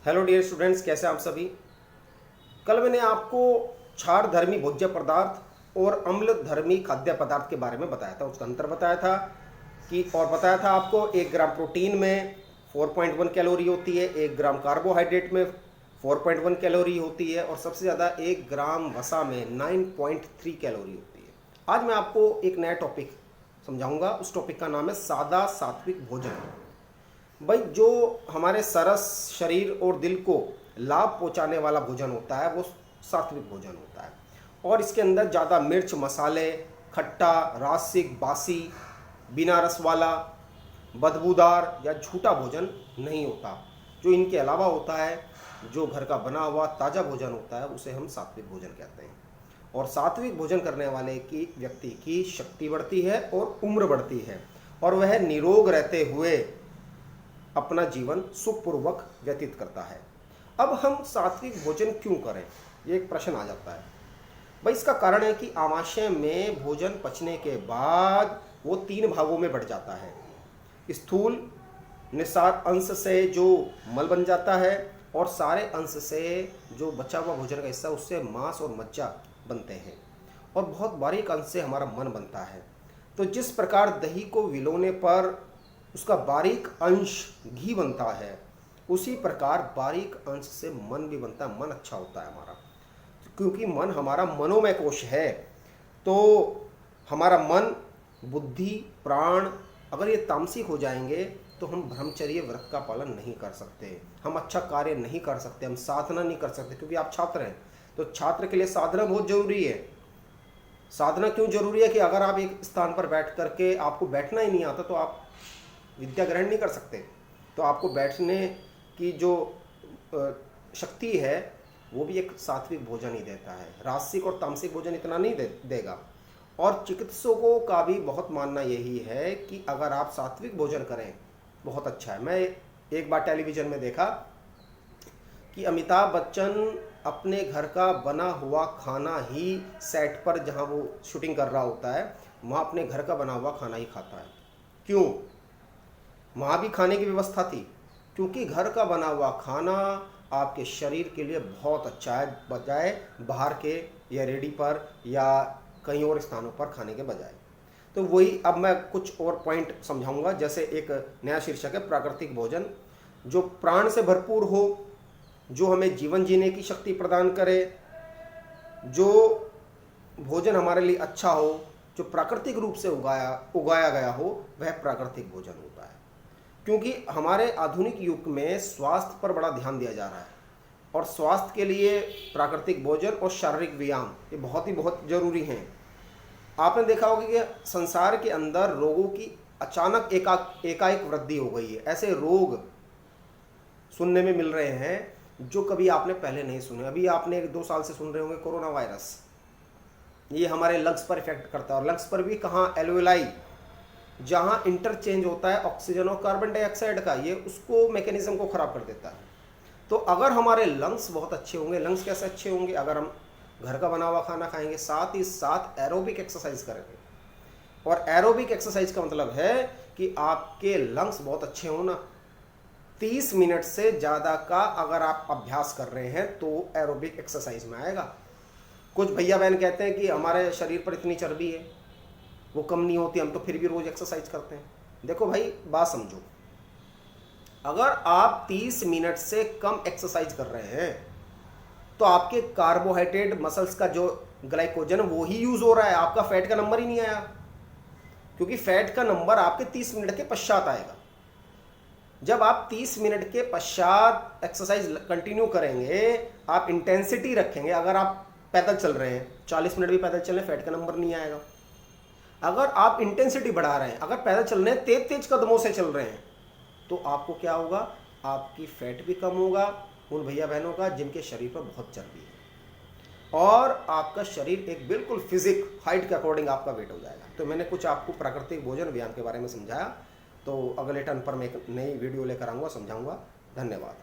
Hello dear students, कैसे आप सभी। कल मैंने आपको क्षारधर्मी भोज्य पदार्थ और अम्लधर्मी खाद्य पदार्थ के बारे में बताया था, उसका अंतर बताया था और बताया था आपको 1 ग्राम प्रोटीन में 4.1 कैलोरी होती है, 1 ग्राम कार्बोहाइड्रेट में 4.1 कैलोरी होती है और सबसे ज़्यादा 1 ग्राम वसा में 9.3 कैलोरी होती है। आज मैं आपको एक नया टॉपिक समझाऊंगा। उस टॉपिक का नाम है सादा सात्विक भोजन। भाई, जो हमारे सरस शरीर और दिल को लाभ पहुंचाने वाला भोजन होता है वो सात्विक भोजन होता है और इसके अंदर ज़्यादा मिर्च मसाले, खट्टा, रासिक, बासी, बिना रस वाला, बदबूदार या झूठा भोजन नहीं होता। जो इनके अलावा होता है, जो घर का बना हुआ ताज़ा भोजन होता है, उसे हम सात्विक भोजन कहते हैं। और सात्विक भोजन करने वाले की व्यक्ति की शक्ति बढ़ती है और उम्र बढ़ती है और वह निरोग रहते हुए अपना जीवन सुखपूर्वक व्यतीत करता है। अब हम सात्विक भोजन क्यों करें, ये एक प्रश्न आ जाता है। भाई, इसका कारण है कि आमाशय में भोजन पचने के बाद वो 3 भागों में बढ़ जाता है। स्थूल निस्सार अंश से जो मल बन जाता है और सारे अंश से जो बचा हुआ भोजन का हिस्सा, उससे मांस और मज्जा बनते हैं और बहुत बारीक अंश से हमारा मन बनता है। तो जिस प्रकार दही को विलोने पर उसका बारीक अंश घी बनता है, उसी प्रकार बारीक अंश से मन भी बनता है। मन अच्छा होता है हमारा, क्योंकि मन हमारा मनोमय कोश है। तो हमारा मन, बुद्धि, प्राण अगर ये तामसिक हो जाएंगे तो हम ब्रह्मचर्य व्रत का पालन नहीं कर सकते, हम अच्छा कार्य नहीं कर सकते, हम साधना नहीं कर सकते। क्योंकि आप छात्र हैं तो छात्र के लिए साधना बहुत जरूरी है। साधना क्यों जरूरी है कि अगर आप एक स्थान पर बैठ करके आपको बैठना ही नहीं आता तो आप विद्या ग्रहण नहीं कर सकते। तो आपको बैठने की जो शक्ति है वो भी एक सात्विक भोजन ही देता है। रासिक और तामसिक भोजन इतना नहीं देगा। और चिकित्सकों का भी बहुत मानना यही है कि अगर आप सात्विक भोजन करें बहुत अच्छा है। मैं एक बार टेलीविज़न में देखा कि अमिताभ बच्चन अपने घर का बना हुआ खाना ही सेट पर, जहाँ वो शूटिंग कर रहा होता है, वहाँ अपने घर का बना हुआ खाना ही खाता है। क्यों? वहाँ भी खाने की व्यवस्था थी, क्योंकि घर का बना हुआ खाना आपके शरीर के लिए बहुत अच्छा है, बजाय बाहर के या रेडी पर या कहीं और स्थानों पर खाने के बजाय। तो वही अब मैं कुछ और पॉइंट समझाऊंगा। जैसे एक नया शीर्षक है प्राकृतिक भोजन, जो प्राण से भरपूर हो, जो हमें जीवन जीने की शक्ति प्रदान करे, जो भोजन हमारे लिए अच्छा हो, जो प्राकृतिक रूप से उगाया गया हो, वह प्राकृतिक भोजन होता है। क्योंकि हमारे आधुनिक युग में स्वास्थ्य पर बड़ा ध्यान दिया जा रहा है और स्वास्थ्य के लिए प्राकृतिक भोजन और शारीरिक व्यायाम ये बहुत जरूरी हैं। आपने देखा होगा कि संसार के अंदर रोगों की अचानक एकाएक वृद्धि हो गई है। ऐसे रोग सुनने में मिल रहे हैं जो कभी आपने पहले नहीं सुने। अभी आपने 1-2 साल से सुन रहे होंगे कोरोना वायरस। ये हमारे लंग्स पर इफेक्ट करता है और लंग्स पर भी कहाँ, एल्वेलाई, जहाँ इंटरचेंज होता है ऑक्सीजन और कार्बन डाइऑक्साइड का, ये उसको मैकेनिज्म को ख़राब कर देता है। तो अगर हमारे लंग्स बहुत अच्छे होंगे, लंग्स कैसे अच्छे होंगे? अगर हम घर का बना हुआ खाना खाएंगे, साथ ही साथ एरोबिक एक्सरसाइज करेंगे। और एरोबिक एक्सरसाइज का मतलब है कि आपके लंग्स बहुत अच्छे हो ना। 30 मिनट से ज़्यादा का अगर आप अभ्यास कर रहे हैं तो एरोबिक एक्सरसाइज में आएगा। कुछ भैया बहन कहते हैं कि हमारे शरीर पर इतनी चर्बी है, वो कम नहीं होती, हम तो फिर भी रोज़ एक्सरसाइज करते हैं। देखो भाई, बात समझो। अगर आप 30 मिनट से कम एक्सरसाइज कर रहे हैं तो आपके कार्बोहाइड्रेट मसल्स का जो ग्लाइकोजन वो ही यूज हो रहा है, आपका फैट का नंबर ही नहीं आया। क्योंकि फैट का नंबर आपके 30 मिनट के पश्चात आएगा। जब आप 30 मिनट के पश्चात एक्सरसाइज कंटिन्यू करेंगे, आप इंटेंसिटी रखेंगे। अगर आप पैदल चल रहे हैं, 40 मिनट भी पैदल चल रहे हैं, फैट का नंबर नहीं आएगा। अगर आप इंटेंसिटी बढ़ा रहे हैं, अगर पैदल चल रहे हैं, तेज तेज कदमों से चल रहे हैं, तो आपको क्या होगा? आपकी फैट भी कम होगा उन भैया बहनों का जिनके शरीर पर बहुत चर्बी है, और आपका शरीर एक बिल्कुल फिजिक हाइट के अकॉर्डिंग आपका वेट हो जाएगा। तो मैंने कुछ आपको प्राकृतिक भोजन व्यायाम के बारे में समझाया। तो अगले टर्न पर मैं एक नई वीडियो लेकर आऊँगा, समझाऊँगा। धन्यवाद।